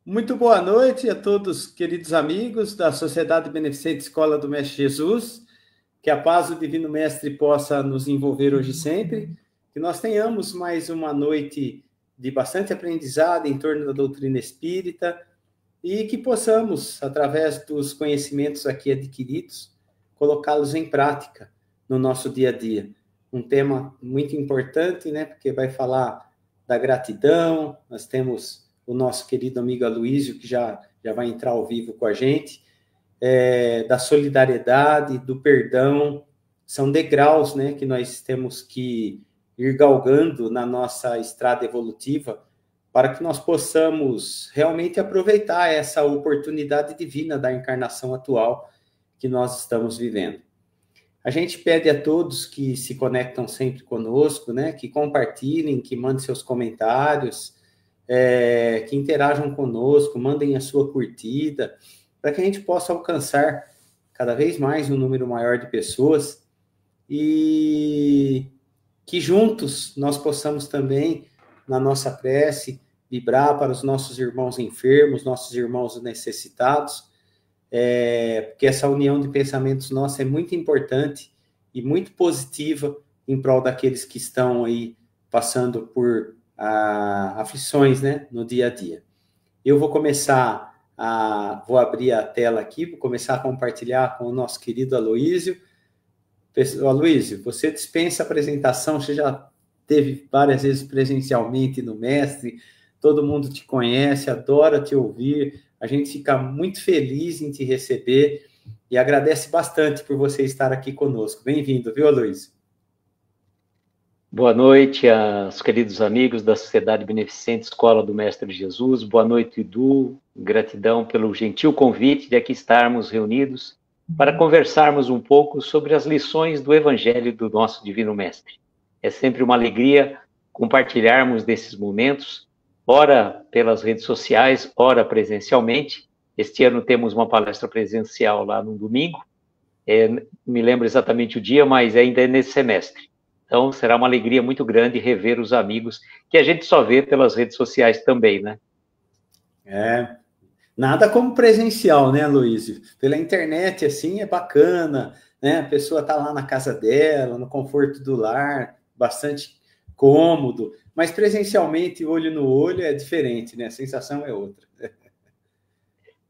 Muito boa noite a todos, queridos amigos da Sociedade Beneficente Escola do Mestre Jesus. Que a paz do Divino Mestre possa nos envolver hoje e sempre. Que nós tenhamos mais uma noite de bastante aprendizado em torno da doutrina espírita e que possamos, através dos conhecimentos aqui adquiridos, colocá-los em prática no nosso dia a dia. Um tema muito importante, né? Porque vai falar da gratidão. Nós temos o nosso querido amigo Aloísio, que já vai entrar ao vivo com a gente, da solidariedade, do perdão. São degraus, né, que nós temos que ir galgando na nossa estrada evolutiva para que nós possamos realmente aproveitar essa oportunidade divina da encarnação atual que nós estamos vivendo. A gente pede a todos que se conectam sempre conosco, né, que compartilhem, que mandem seus comentários, que interajam conosco, mandem a sua curtida, para que a gente possa alcançar cada vez mais um número maior de pessoas e que juntos nós possamos também, na nossa prece, vibrar para os nossos irmãos enfermos, nossos irmãos necessitados, porque essa união de pensamentos nossa é muito importante e muito positiva em prol daqueles que estão aí passando por aflições, né, no dia a dia. Eu vou vou abrir a tela aqui, vou começar a compartilhar com o nosso querido Aloísio. Aloísio, você dispensa a apresentação, você já teve várias vezes presencialmente no Mestre, todo mundo te conhece, adora te ouvir, a gente fica muito feliz em te receber e agradece bastante por você estar aqui conosco. Bem-vindo, viu, Aloísio? Boa noite aos queridos amigos da Sociedade Beneficente Escola do Mestre Jesus. Boa noite, Edu. Gratidão pelo gentil convite de aqui estarmos reunidos para conversarmos um pouco sobre as lições do Evangelho do nosso Divino Mestre. É sempre uma alegria compartilharmos desses momentos, ora pelas redes sociais, ora presencialmente. Este ano temos uma palestra presencial lá no domingo. Me lembro exatamente o dia, mas ainda é nesse semestre. Então, será uma alegria muito grande rever os amigos que a gente só vê pelas redes sociais também, né? É, nada como presencial, né, Luísio? Pela internet, assim, é bacana, né? A pessoa tá lá na casa dela, no conforto do lar, bastante cômodo, mas presencialmente, olho no olho, é diferente, né? A sensação é outra.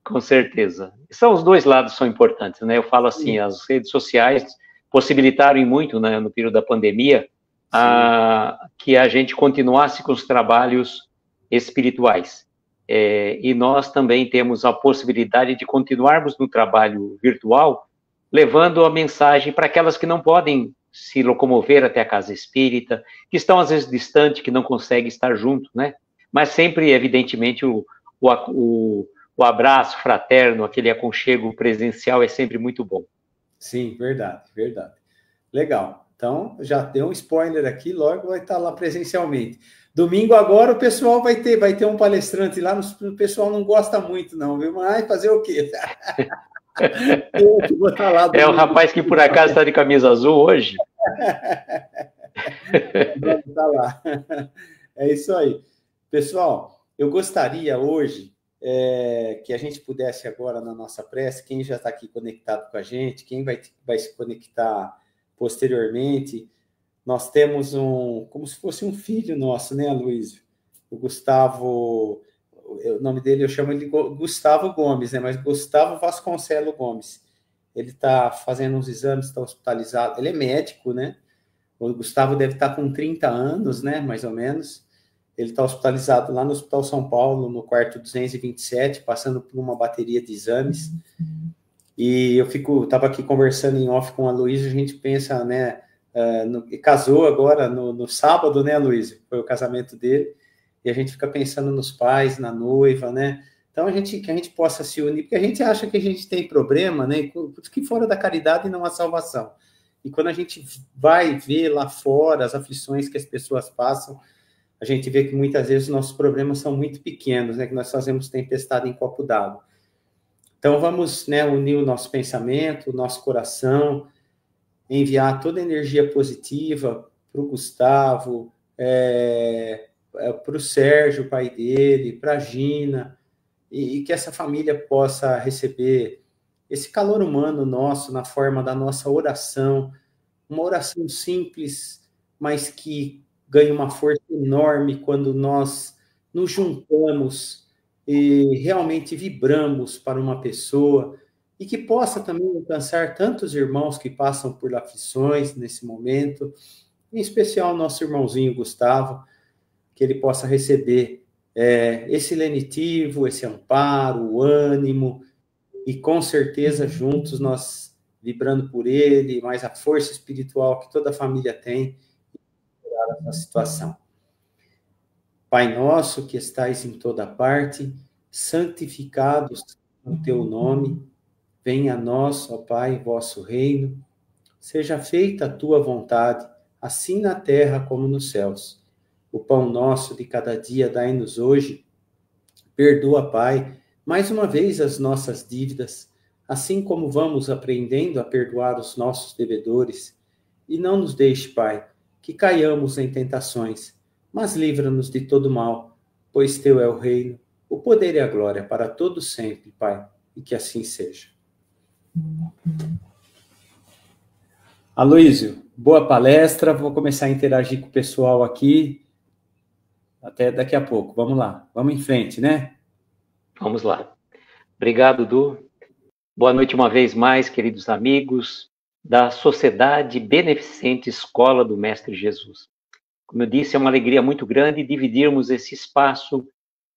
Com certeza. São os dois lados são importantes, né? Eu falo assim, Sim, as redes sociais possibilitaram e muito, né, no período da pandemia, sim, que a gente continuasse com os trabalhos espirituais. E nós também temos a possibilidade de continuarmos no trabalho virtual, levando a mensagem para aquelas que não podem se locomover até a casa espírita, que estão às vezes distante, que não conseguem estar junto, né? Mas sempre, evidentemente, o abraço fraterno, aquele aconchego presencial é sempre muito bom. sim, verdade, verdade. Legal. Então, já deu um spoiler aqui, logo vai estar lá presencialmente. Domingo agora o pessoal vai ter um palestrante lá, o pessoal não gosta muito não, viu? Mas fazer o quê? Eu que vou estar lá É o domingo. rapaz que por acaso está de camisa azul hoje? Vamos estar lá. É isso aí. Pessoal, eu gostaria hoje que a gente pudesse agora na nossa prece, quem já está aqui conectado com a gente, quem vai se conectar posteriormente, nós temos como se fosse um filho nosso, né, Luiz? O Gustavo, o nome dele eu chamo ele de Gustavo Gomes, né? Mas Gustavo Vasconcelo Gomes. Ele está fazendo uns exames, está hospitalizado. Ele é médico, né? O Gustavo deve estar com 30 anos, né? Mais ou menos. Ele está hospitalizado lá no Hospital São Paulo, no quarto 227, passando por uma bateria de exames. E eu estava aqui conversando em off com a Luísa, a gente pensa, né? Casou agora no sábado, né, Luísa? Foi o casamento dele. E a gente fica pensando nos pais, na noiva, né? Então, que a gente possa se unir, porque a gente acha que a gente tem problema, né? Que fora da caridade não há salvação. E quando a gente vai ver lá fora as aflições que as pessoas passam, a gente vê que muitas vezes os nossos problemas são muito pequenos, né? Que nós fazemos tempestade em copo d'água. Então, vamos, né, unir o nosso pensamento, o nosso coração, enviar toda a energia positiva para o Gustavo, para o Sérgio, pai dele, para a Gina, e que essa família possa receber esse calor humano nosso na forma da nossa oração, uma oração simples, mas que ganha uma força enorme quando nós nos juntamos e realmente vibramos para uma pessoa e que possa também alcançar tantos irmãos que passam por aflições nesse momento, em especial nosso irmãozinho Gustavo, que ele possa receber esse lenitivo, esse amparo, o ânimo, e com certeza juntos nós vibrando por ele, mais a força espiritual que toda a família tem na situação. Pai nosso que estais em toda parte, santificado o teu nome, venha a nós, ó Pai, vosso reino, seja feita a tua vontade, assim na terra como nos céus. O pão nosso de cada dia dai-nos hoje, perdoa, Pai, mais uma vez as nossas dívidas, assim como vamos aprendendo a perdoar os nossos devedores. E não nos deixe, Pai, que caiamos em tentações, mas livra-nos de todo mal, pois teu é o reino, o poder e a glória para todos sempre, Pai, e que assim seja. Aloísio, boa palestra, vou começar a interagir com o pessoal aqui, até daqui a pouco, vamos lá, vamos em frente, né? Vamos lá. Obrigado, Du. Boa noite uma vez mais, queridos amigos da Sociedade Beneficente Escola do Mestre Jesus. Como eu disse, é uma alegria muito grande dividirmos esse espaço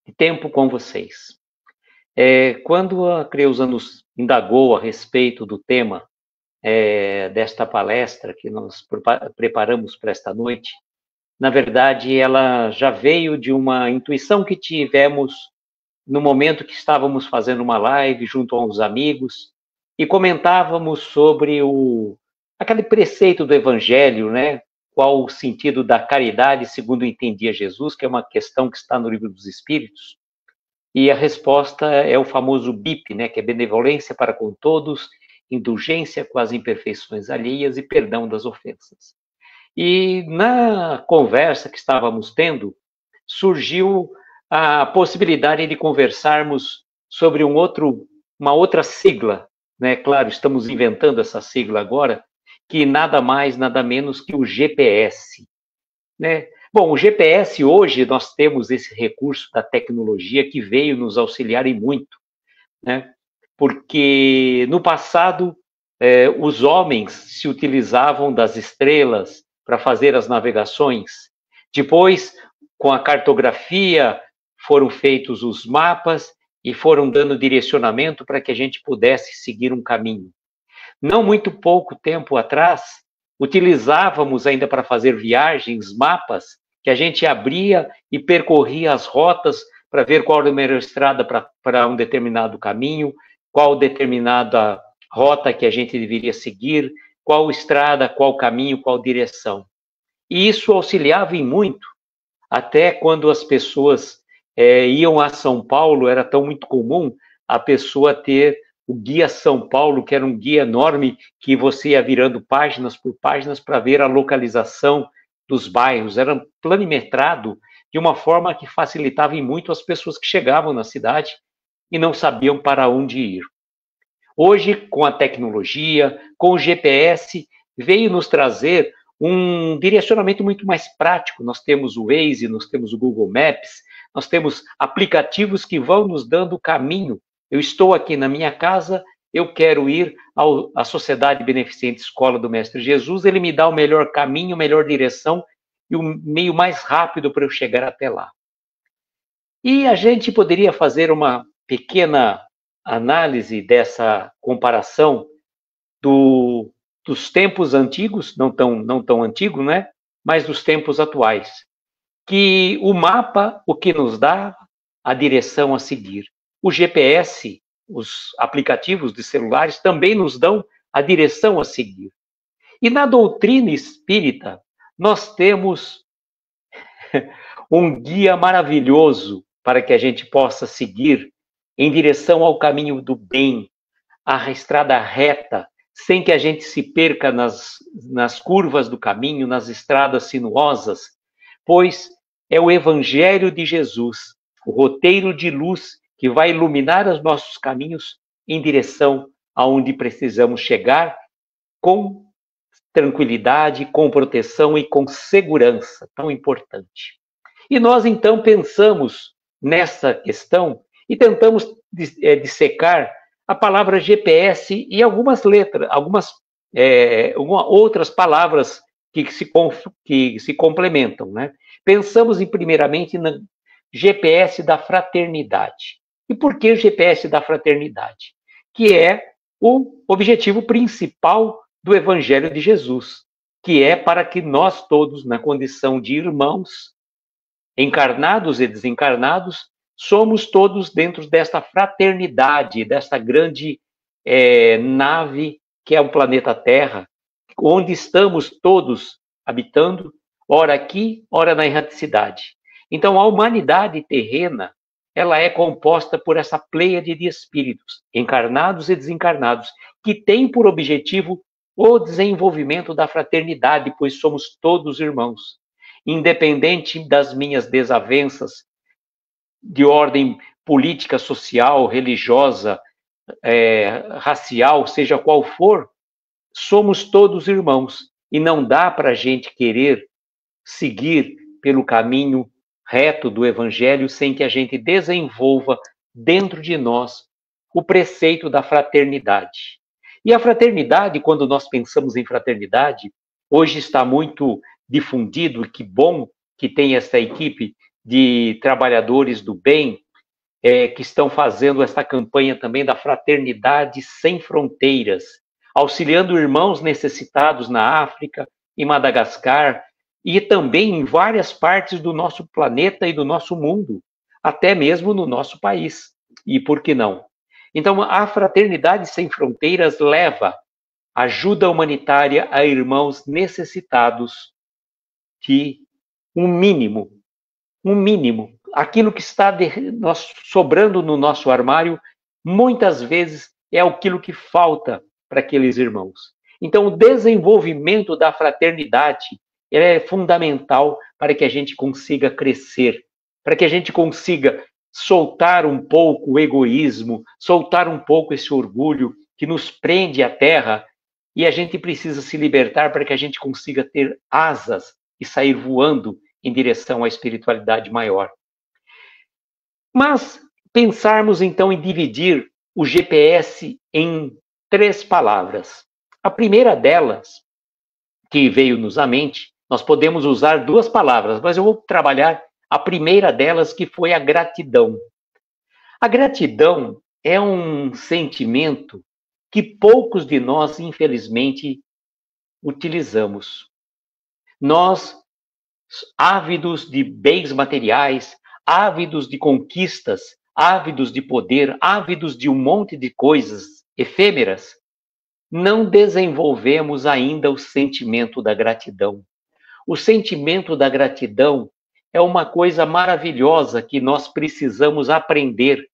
de tempo com vocês. Quando a Creuza nos indagou a respeito do tema desta palestra que nós preparamos para esta noite, na verdade, ela já veio de uma intuição que tivemos no momento que estávamos fazendo uma live junto a uns amigos e comentávamos sobre aquele preceito do Evangelho, né? Qual o sentido da caridade segundo entendia Jesus, que é uma questão que está no Livro dos Espíritos. E a resposta é o famoso BIP, né? Que é benevolência para com todos, indulgência com as imperfeições alheias e perdão das ofensas. E na conversa que estávamos tendo, surgiu a possibilidade de conversarmos sobre uma outra sigla, né? Claro, estamos inventando essa sigla agora, que nada mais, nada menos que o GPS, né? Bom, o GPS hoje nós temos esse recurso da tecnologia que veio nos auxiliar e muito, né? Porque no passado os homens se utilizavam das estrelas para fazer as navegações. Depois, com a cartografia, foram feitos os mapas e foram dando direcionamento para que a gente pudesse seguir um caminho. Não muito pouco tempo atrás, utilizávamos ainda para fazer viagens, mapas, que a gente abria e percorria as rotas para ver qual era a melhor estrada para um determinado caminho, qual determinada rota que a gente deveria seguir, qual estrada, qual caminho, qual direção. E isso auxiliava em muito, até quando as pessoas iam a São Paulo, era tão muito comum a pessoa ter o Guia São Paulo, que era um guia enorme, que você ia virando páginas por páginas para ver a localização dos bairros. Era planimetrado de uma forma que facilitava em muito as pessoas que chegavam na cidade e não sabiam para onde ir. Hoje, com a tecnologia, com o GPS, veio nos trazer um direcionamento muito mais prático. Nós temos o Waze, nós temos o Google Maps, nós temos aplicativos que vão nos dando o caminho. Eu estou aqui na minha casa, eu quero ir à Sociedade Beneficente Escola do Mestre Jesus, ele me dá o melhor caminho, a melhor direção e o meio mais rápido para eu chegar até lá. E a gente poderia fazer uma pequena análise dessa comparação dos tempos antigos, não tão antigo, né? Mas dos tempos atuais. Que o mapa, o que nos dá a direção a seguir. O GPS, os aplicativos de celulares também nos dão a direção a seguir. E na doutrina espírita, nós temos um guia maravilhoso para que a gente possa seguir em direção ao caminho do bem, a estrada reta, sem que a gente se perca nas curvas do caminho, nas estradas sinuosas, pois é o Evangelho de Jesus, o roteiro de luz que vai iluminar os nossos caminhos em direção aonde precisamos chegar com tranquilidade, com proteção e com segurança, tão importante. E nós, então, pensamos nessa questão e tentamos dissecar a palavra GPS e algumas letras, outras palavras que se complementam, né? Pensamos, primeiramente, no GPS da fraternidade. E por que o GPS da fraternidade? Que é o objetivo principal do Evangelho de Jesus, que é para que nós todos, na condição de irmãos, encarnados e desencarnados, somos todos dentro desta fraternidade, desta grande nave que é o planeta Terra, onde estamos todos habitando, ora aqui, ora na erraticidade. Então, a humanidade terrena, ela é composta por essa pleiade de espíritos, encarnados e desencarnados, que tem por objetivo o desenvolvimento da fraternidade, pois somos todos irmãos. Independente das minhas desavenças de ordem política, social, religiosa, racial, seja qual for, somos todos irmãos. E não dá para a gente querer seguir pelo caminho reto do Evangelho sem que a gente desenvolva dentro de nós o preceito da fraternidade. E a fraternidade, quando nós pensamos em fraternidade, hoje está muito difundido, e que bom que tem essa equipe de trabalhadores do bem, que estão fazendo essa campanha também da fraternidade sem fronteiras, auxiliando irmãos necessitados na África, em Madagascar, e também em várias partes do nosso planeta e do nosso mundo, até mesmo no nosso país. E por que não? Então, a fraternidade sem fronteiras leva ajuda humanitária a irmãos necessitados de um mínimo, aquilo que está sobrando no nosso armário, muitas vezes é aquilo que falta para aqueles irmãos. Então, o desenvolvimento da fraternidade é fundamental para que a gente consiga crescer, para que a gente consiga soltar um pouco o egoísmo, soltar um pouco esse orgulho que nos prende à terra, e a gente precisa se libertar para que a gente consiga ter asas e sair voando em direção à espiritualidade maior. Mas pensarmos então em dividir o GPS em 3 palavras. A primeira delas, que veio-nos à mente, nós podemos usar 2 palavras, mas eu vou trabalhar a primeira delas, que foi a gratidão. A gratidão é um sentimento que poucos de nós, infelizmente, utilizamos. Nós, ávidos de bens materiais, ávidos de conquistas, ávidos de poder, ávidos de um monte de coisas efêmeras, não desenvolvemos ainda o sentimento da gratidão. O sentimento da gratidão é uma coisa maravilhosa que nós precisamos aprender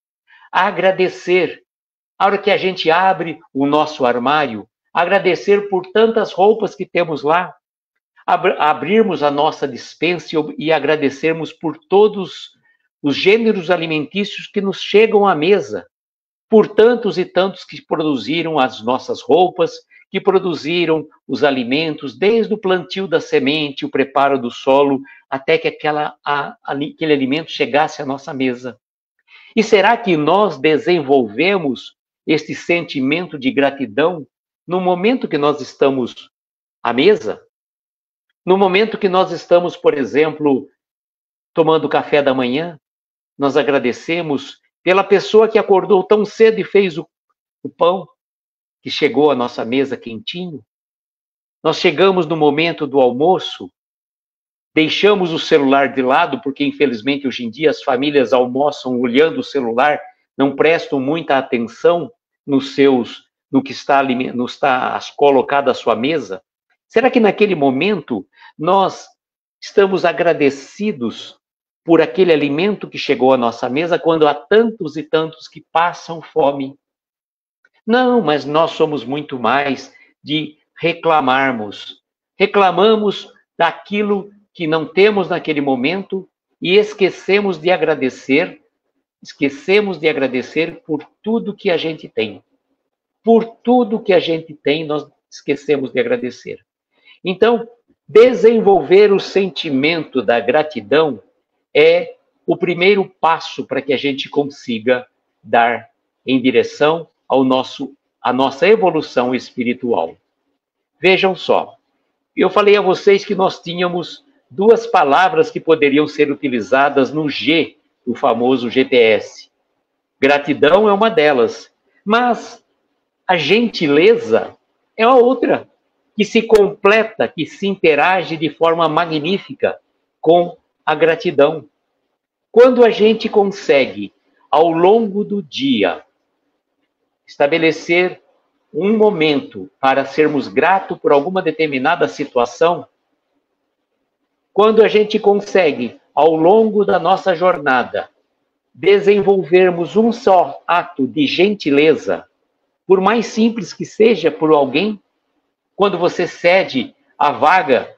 a agradecer. A hora que a gente abre o nosso armário, agradecer por tantas roupas que temos lá, abrirmos a nossa despensa e agradecermos por todos os gêneros alimentícios que nos chegam à mesa, por tantos e tantos que produziram as nossas roupas, que produziram os alimentos, desde o plantio da semente, o preparo do solo, até que aquele alimento chegasse à nossa mesa. E será que nós desenvolvemos este sentimento de gratidão no momento que nós estamos à mesa? No momento que nós estamos, por exemplo, tomando café da manhã, nós agradecemos pela pessoa que acordou tão cedo e fez o pão, que chegou à nossa mesa quentinho. Nós chegamos no momento do almoço, deixamos o celular de lado, porque infelizmente hoje em dia as famílias almoçam olhando o celular, não prestam muita atenção no que está colocado à sua mesa. Será que naquele momento nós estamos agradecidos por aquele alimento que chegou à nossa mesa, quando há tantos e tantos que passam fome? Não, mas nós somos muito mais de reclamarmos. Reclamamos daquilo que não temos naquele momento e esquecemos de agradecer por tudo que a gente tem. Por tudo que a gente tem, nós esquecemos de agradecer. Então, desenvolver o sentimento da gratidão é o primeiro passo para que a gente consiga dar em direção à nossa evolução espiritual. Vejam só, eu falei a vocês que nós tínhamos 2 palavras que poderiam ser utilizadas no G, o famoso GPS. Gratidão é uma delas, mas a gentileza é a outra, que se completa, que se interage de forma magnífica com a gratidão. Quando a gente consegue, ao longo do dia, estabelecer um momento para sermos gratos por alguma determinada situação, quando a gente consegue, ao longo da nossa jornada, desenvolvermos um só ato de gentileza, por mais simples que seja por alguém, quando você cede a vaga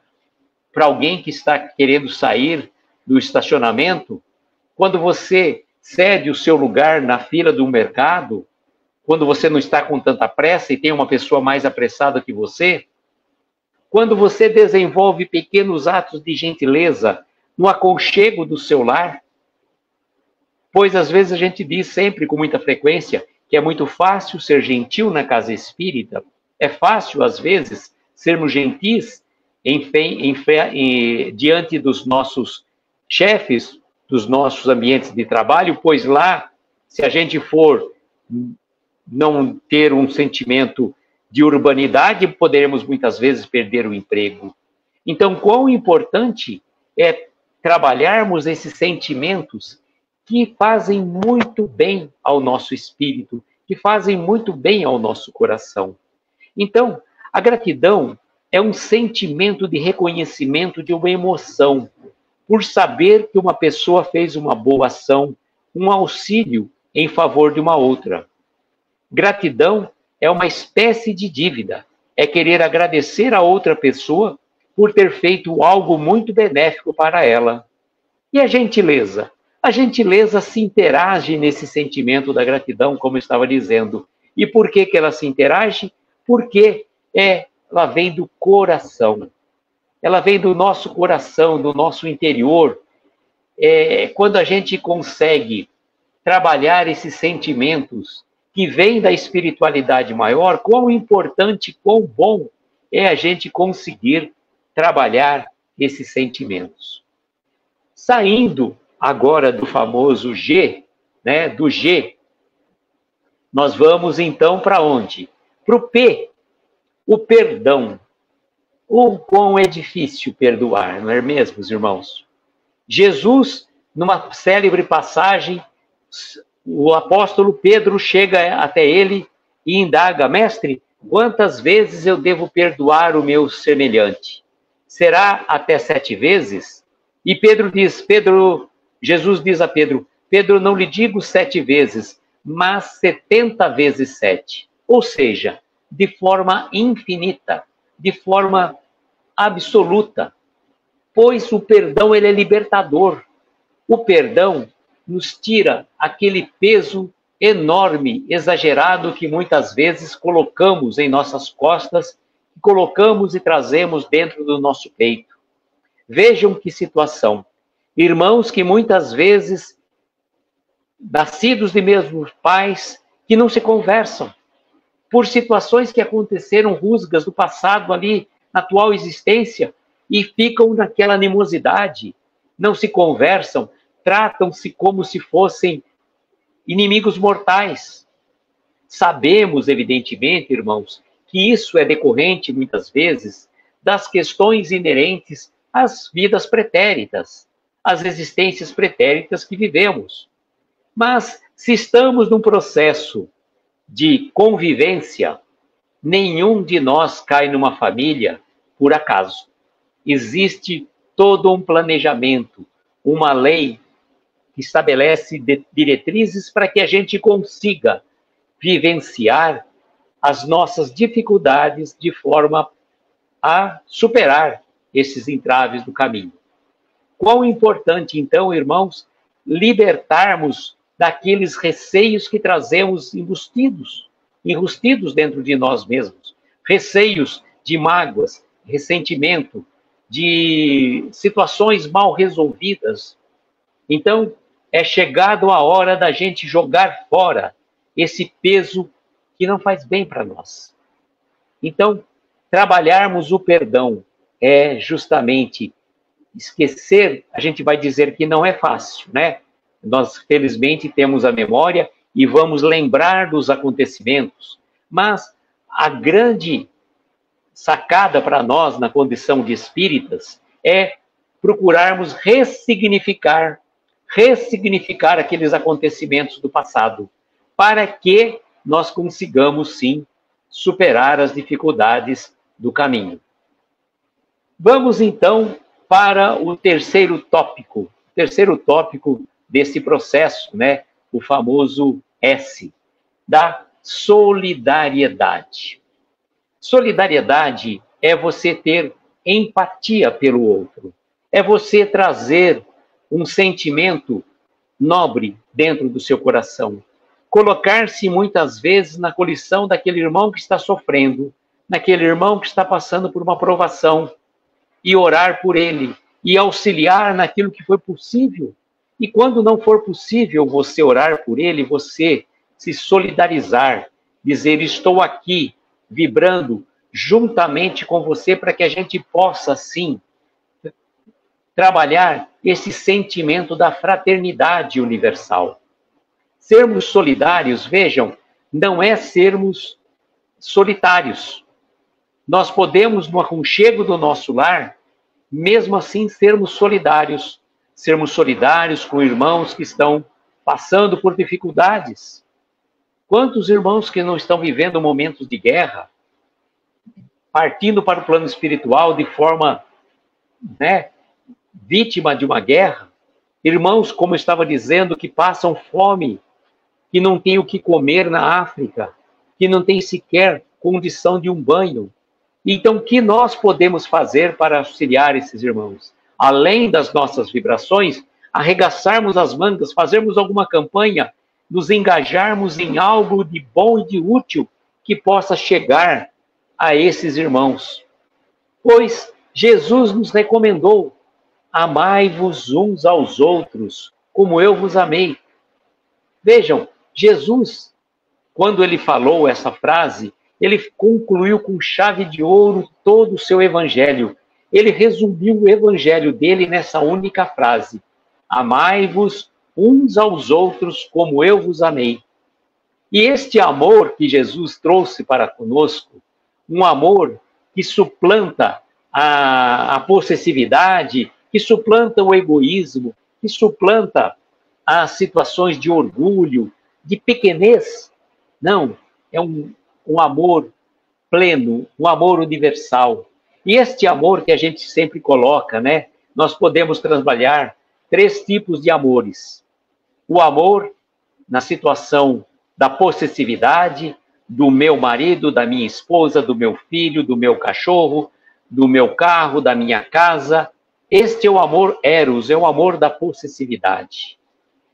para alguém que está querendo sair do estacionamento, quando você cede o seu lugar na fila do mercado, quando você não está com tanta pressa e tem uma pessoa mais apressada que você, quando você desenvolve pequenos atos de gentileza no aconchego do seu lar, pois às vezes a gente diz sempre com muita frequência que é muito fácil ser gentil na casa espírita, é fácil às vezes sermos gentis diante dos nossos chefes, dos nossos ambientes de trabalho, pois lá, se a gente for não ter um sentimento de urbanidade, poderemos muitas vezes perder o emprego. Então, quão importante é trabalharmos esses sentimentos que fazem muito bem ao nosso espírito, que fazem muito bem ao nosso coração. Então, a gratidão é um sentimento de reconhecimento de uma emoção, por saber que uma pessoa fez uma boa ação, um auxílio em favor de uma outra. Gratidão é uma espécie de dívida, é querer agradecer a outra pessoa por ter feito algo muito benéfico para ela. E a gentileza? A gentileza se interage nesse sentimento da gratidão, como eu estava dizendo. E por que ela se interage? Porque ela vem do coração. Ela vem do nosso coração, do nosso interior. Quando a gente consegue trabalhar esses sentimentos que vêm da espiritualidade maior, quão importante, quão bom é a gente conseguir trabalhar esses sentimentos. Saindo agora do famoso G, né, do G, nós vamos então para onde? Para o P, o perdão. O quão é difícil perdoar, não é mesmo, irmãos? Jesus, numa célebre passagem, o apóstolo Pedro chega até ele e indaga: mestre, quantas vezes eu devo perdoar o meu semelhante? Será até 7 vezes? E Jesus diz a Pedro, Pedro, não lhe digo 7 vezes, mas 70 vezes 7. Ou seja, de forma infinita, de forma absoluta. Pois o perdão, ele é libertador. O perdão nos tira aquele peso enorme, exagerado, que muitas vezes colocamos em nossas costas, colocamos e trazemos dentro do nosso peito. Vejam que situação. Irmãos que muitas vezes, nascidos de mesmos pais, que não se conversam, por situações que aconteceram, rusgas do passado ali, na atual existência, e ficam naquela animosidade, não se conversam, tratam-se como se fossem inimigos mortais. Sabemos, evidentemente, irmãos, que isso é decorrente, muitas vezes, das questões inerentes às vidas pretéritas, às existências pretéritas que vivemos. Mas, se estamos num processo de convivência, nenhum de nós cai numa família por acaso. Existe todo um planejamento, uma lei que estabelece diretrizes para que a gente consiga vivenciar as nossas dificuldades de forma a superar esses entraves do caminho. Quão importante, então, irmãos, libertarmos daqueles receios que trazemos enrustidos dentro de nós mesmos. Receios de mágoas, ressentimento, de situações mal resolvidas. Então, é chegado a hora da gente jogar fora esse peso que não faz bem para nós. Então, trabalharmos o perdão é justamente esquecer, a gente vai dizer que não é fácil, né? Nós, felizmente, temos a memória e vamos lembrar dos acontecimentos, mas a grande sacada para nós, na condição de espíritas, é procurarmos ressignificar aqueles acontecimentos do passado, para que nós consigamos, sim, superar as dificuldades do caminho. Vamos, então, para o terceiro tópico desse processo, né? O famoso S, da solidariedade. Solidariedade é você ter empatia pelo outro, é você trazer um sentimento nobre dentro do seu coração, colocar-se muitas vezes na condição daquele irmão que está sofrendo, naquele irmão que está passando por uma provação, e orar por ele, e auxiliar naquilo que foi possível. E quando não for possível você orar por ele, você se solidarizar, dizer, estou aqui, vibrando juntamente com você, para que a gente possa, sim, trabalhar esse sentimento da fraternidade universal. Sermos solidários, vejam, não é sermos solitários. Nós podemos, no aconchego do nosso lar, mesmo assim sermos solidários com irmãos que estão passando por dificuldades. Quantos irmãos que não estão vivendo momentos de guerra, partindo para o plano espiritual de forma, né, vítima de uma guerra? Irmãos, como eu estava dizendo, que passam fome, que não têm o que comer na África, que não têm sequer condição de um banho. Então, o que nós podemos fazer para auxiliar esses irmãos? Além das nossas vibrações, arregaçarmos as mangas, fazermos alguma campanha, nos engajarmos em algo de bom e de útil que possa chegar a esses irmãos. Pois Jesus nos recomendou: amai-vos uns aos outros, como eu vos amei. Vejam, Jesus, quando ele falou essa frase, ele concluiu com chave de ouro todo o seu evangelho. Ele resumiu o evangelho dele nessa única frase: amai-vos uns aos outros como eu vos amei. E este amor que Jesus trouxe para conosco, um amor que suplanta a possessividade, que suplanta o egoísmo, que suplanta as situações de orgulho, de pequenez. Não, é um amor pleno, um amor universal. E este amor que a gente sempre coloca, né? Nós podemos trabalhar 3 tipos de amores. O amor na situação da possessividade, do meu marido, da minha esposa, do meu filho, do meu cachorro, do meu carro, da minha casa. Este é o amor eros, é o amor da possessividade.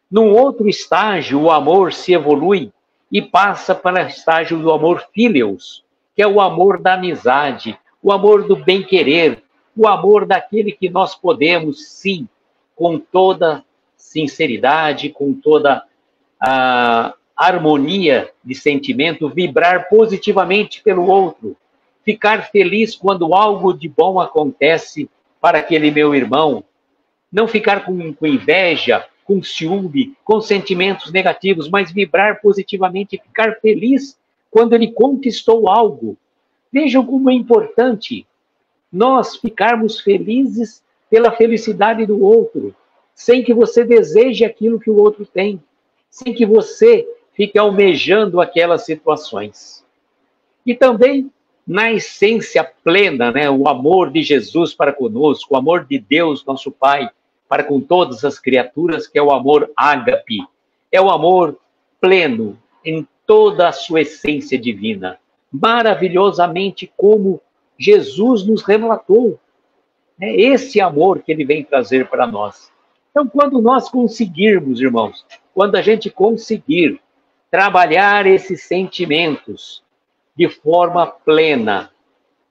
Num outro estágio, o amor se evolui e passa para o estágio do amor filios, que é o amor da amizade, o amor do bem-querer, o amor daquele que nós podemos, sim, com toda sinceridade, com toda a harmonia de sentimento, vibrar positivamente pelo outro, ficar feliz quando algo de bom acontece para aquele meu irmão, não ficar com inveja, com ciúme, com sentimentos negativos, mas vibrar positivamente e ficar feliz quando ele conquistou algo. Vejam como é importante nós ficarmos felizes pela felicidade do outro, sem que você deseje aquilo que o outro tem, sem que você fique almejando aquelas situações. E também, na essência plena, né, o amor de Jesus para conosco, o amor de Deus, nosso Pai, para com todas as criaturas, que é o amor ágape, é o amor pleno em toda a sua essência divina, maravilhosamente como Jesus nos relatou. É esse amor que ele vem trazer para nós. Então, quando nós conseguirmos, irmãos, quando a gente conseguir trabalhar esses sentimentos de forma plena,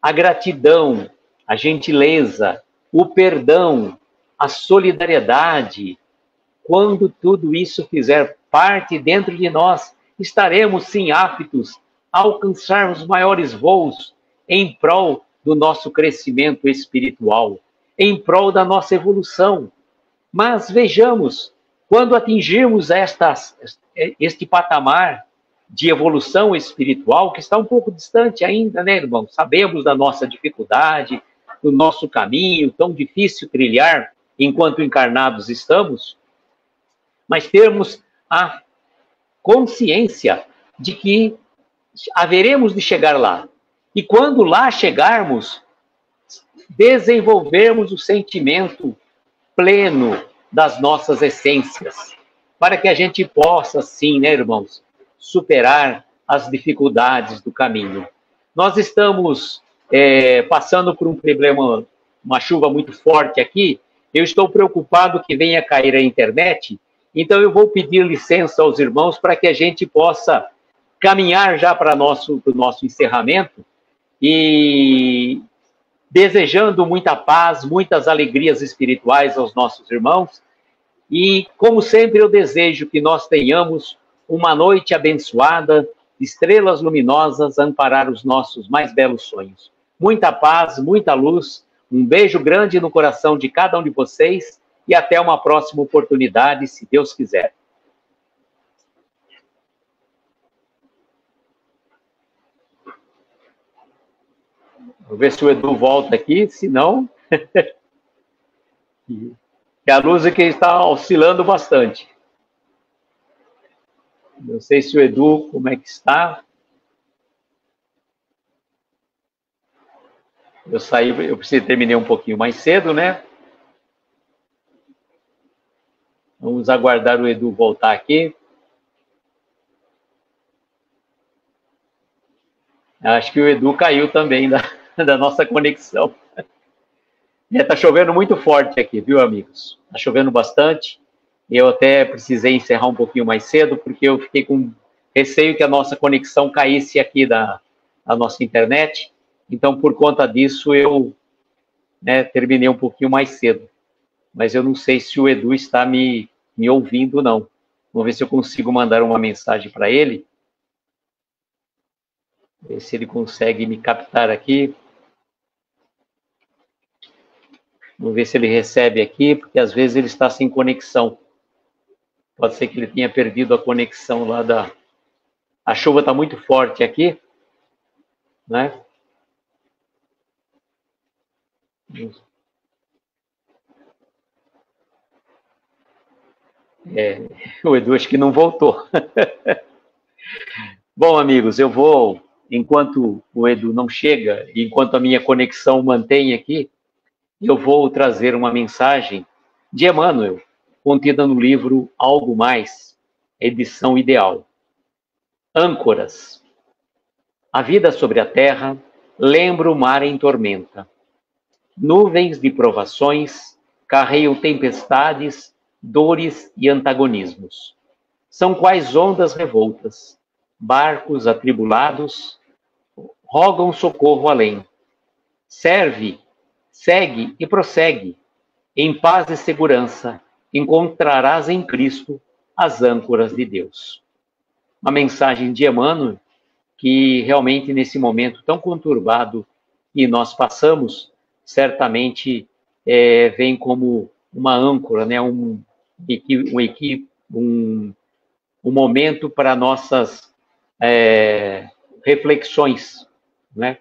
a gratidão, a gentileza, o perdão, a solidariedade, quando tudo isso fizer parte dentro de nós, estaremos sim aptos a alcançarmos maiores voos em prol do nosso crescimento espiritual, em prol da nossa evolução. Mas vejamos, quando atingirmos este patamar de evolução espiritual, que está um pouco distante ainda, né, irmão? Sabemos da nossa dificuldade, do nosso caminho, tão difícil trilhar enquanto encarnados estamos, mas termos a consciência de que haveremos de chegar lá. E quando lá chegarmos, desenvolvermos o sentimento pleno das nossas essências, para que a gente possa, sim, né, irmãos, superar as dificuldades do caminho. Nós estamos passando por um problema, uma chuva muito forte aqui. Eu estou preocupado que venha cair a internet, então eu vou pedir licença aos irmãos para que a gente possa caminhar já para o nosso encerramento e desejando muita paz, muitas alegrias espirituais aos nossos irmãos. E, como sempre, eu desejo que nós tenhamos uma noite abençoada, estrelas luminosas a amparar os nossos mais belos sonhos. Muita paz, muita luz, um beijo grande no coração de cada um de vocês e até uma próxima oportunidade, se Deus quiser. Vou ver se o Edu volta aqui, se não... a luz aqui está oscilando bastante. Não sei se o Edu, como é que está. Eu saí, eu terminei um pouquinho mais cedo, né? Vamos aguardar o Edu voltar aqui. Acho que o Edu caiu também da nossa conexão. Está chovendo muito forte aqui, viu, amigos? Está chovendo bastante. Eu até precisei encerrar um pouquinho mais cedo, porque eu fiquei com receio que a nossa conexão caísse aqui da nossa internet. Então, por conta disso, eu terminei um pouquinho mais cedo. Mas eu não sei se o Edu está me ouvindo, não. Vamos ver se eu consigo mandar uma mensagem para ele. Ver se ele consegue me captar aqui. Vamos ver se ele recebe aqui, porque às vezes ele está sem conexão. Pode ser que ele tenha perdido a conexão lá da... A chuva está muito forte aqui, né? O Edu acho que não voltou. Bom, amigos, eu vou, enquanto o Edu não chega, enquanto a minha conexão mantém aqui, eu vou trazer uma mensagem de Emmanuel, contida no livro Algo Mais, edição ideal. Âncoras. A vida sobre a terra lembra o mar em tormenta. Nuvens de provações carreiam tempestades, dores e antagonismos. São quais ondas revoltas, barcos atribulados, rogam socorro além. Serve, segue e prossegue. Em paz e segurança, encontrarás em Cristo as âncoras de Deus. Uma mensagem de Emmanuel que realmente nesse momento tão conturbado que nós passamos, certamente vem como uma âncora, né? um momento para nossas reflexões, né?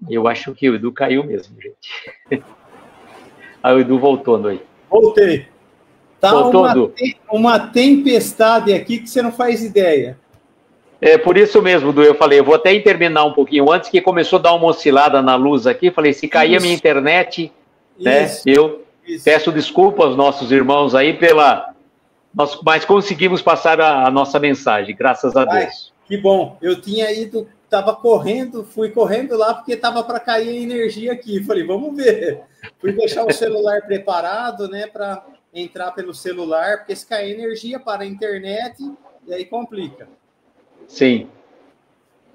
Eu acho que o Edu caiu mesmo, gente. O Edu voltou, Noite. Voltei. Tá voltou, uma tempestade aqui que você não faz ideia. Por isso mesmo, Du, eu falei, eu vou até terminar um pouquinho antes, que começou a dar uma oscilada na luz aqui, falei, se cair a minha internet, né, eu peço desculpas aos nossos irmãos aí mas conseguimos passar a nossa mensagem, graças a Deus. Que bom, eu tinha ido, fui correndo lá porque estava para cair a energia aqui, falei, vamos ver, fui deixar o celular preparado, né, para entrar pelo celular, porque se cair energia para a internet, e aí complica. Sim.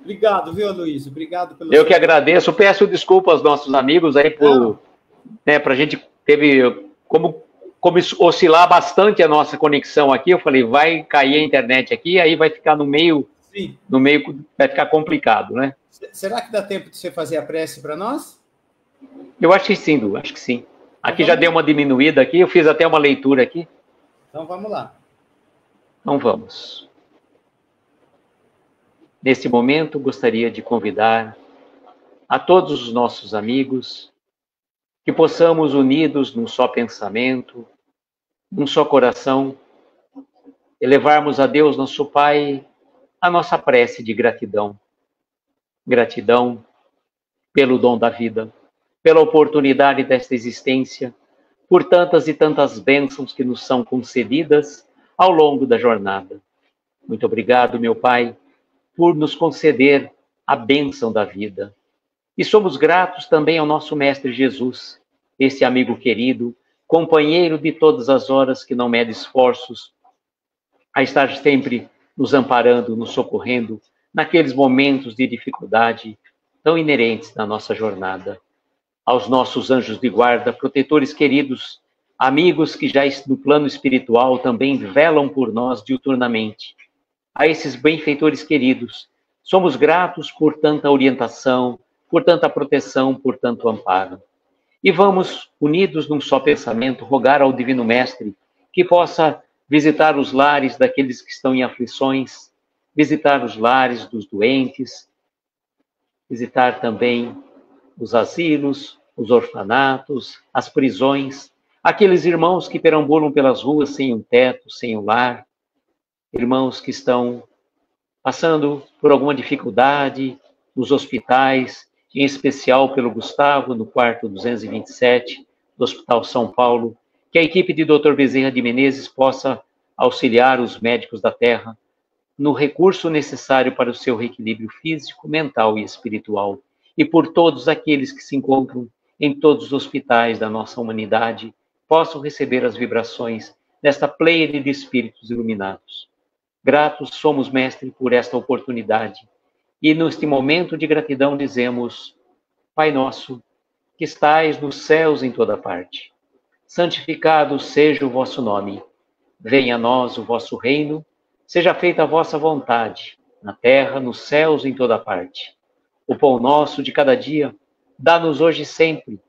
Obrigado, viu, Aloysio? Obrigado pelo... Eu que agradeço. Peço desculpas aos nossos amigos aí para a gente teve como oscilar bastante a nossa conexão aqui. Eu falei, vai cair a internet aqui, aí vai ficar no meio, sim, vai ficar complicado, né? Será que dá tempo de você fazer a prece para nós? Eu acho que sim, Du, acho que sim. Aqui já deu uma diminuída aqui, eu fiz até uma leitura aqui. Então vamos lá. Então vamos. Neste momento, gostaria de convidar a todos os nossos amigos que possamos, unidos num só pensamento, num só coração, elevarmos a Deus, nosso Pai, a nossa prece de gratidão. Gratidão pelo dom da vida, pela oportunidade desta existência, por tantas e tantas bênçãos que nos são concedidas ao longo da jornada. Muito obrigado, meu Pai, por nos conceder a bênção da vida. E somos gratos também ao nosso Mestre Jesus, esse amigo querido, companheiro de todas as horas que não mede esforços, a estar sempre nos amparando, nos socorrendo, naqueles momentos de dificuldade tão inerentes na nossa jornada. Aos nossos anjos de guarda, protetores queridos, amigos que já no plano espiritual também velam por nós diuturnamente, a esses benfeitores queridos, somos gratos por tanta orientação, por tanta proteção, por tanto amparo. E vamos, unidos num só pensamento, rogar ao Divino Mestre que possa visitar os lares daqueles que estão em aflições, visitar os lares dos doentes, visitar também os asilos, os orfanatos, as prisões, aqueles irmãos que perambulam pelas ruas sem um teto, sem um lar, irmãos que estão passando por alguma dificuldade nos hospitais, em especial pelo Gustavo, no quarto 227 do Hospital São Paulo, que a equipe de Dr. Bezerra de Menezes possa auxiliar os médicos da Terra no recurso necessário para o seu reequilíbrio físico, mental e espiritual, e por todos aqueles que se encontram em todos os hospitais da nossa humanidade, possam receber as vibrações desta pleiade de espíritos iluminados. Gratos somos, Mestre, por esta oportunidade. E neste momento de gratidão dizemos: Pai nosso, que estais nos céus em toda parte, santificado seja o vosso nome. Venha a nós o vosso reino, seja feita a vossa vontade, na terra, nos céus, em toda parte. O pão nosso de cada dia, dá-nos hoje e sempre.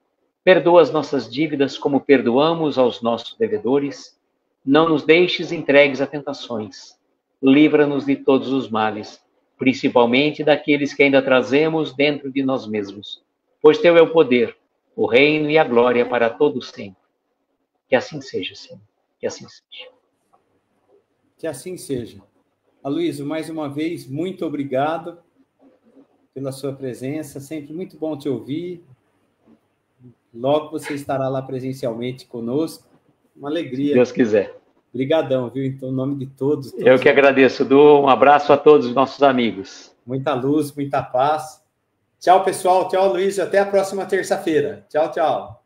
Perdoa as nossas dívidas como perdoamos aos nossos devedores. Não nos deixes entregues a tentações. Livra-nos de todos os males, principalmente daqueles que ainda trazemos dentro de nós mesmos. Pois teu é o poder, o reino e a glória para todos sempre. Que assim seja, Senhor. Que assim seja. Que assim seja. Aloysio, mais uma vez, muito obrigado pela sua presença. Sempre muito bom te ouvir. Logo você estará lá presencialmente conosco. Uma alegria. Se Deus quiser. Obrigadão, viu? Então, em nome de todos. Eu que agradeço, Du. Um abraço a todos os nossos amigos. Muita luz, muita paz. Tchau, pessoal. Tchau, Aloysio. Até a próxima terça-feira. Tchau, tchau.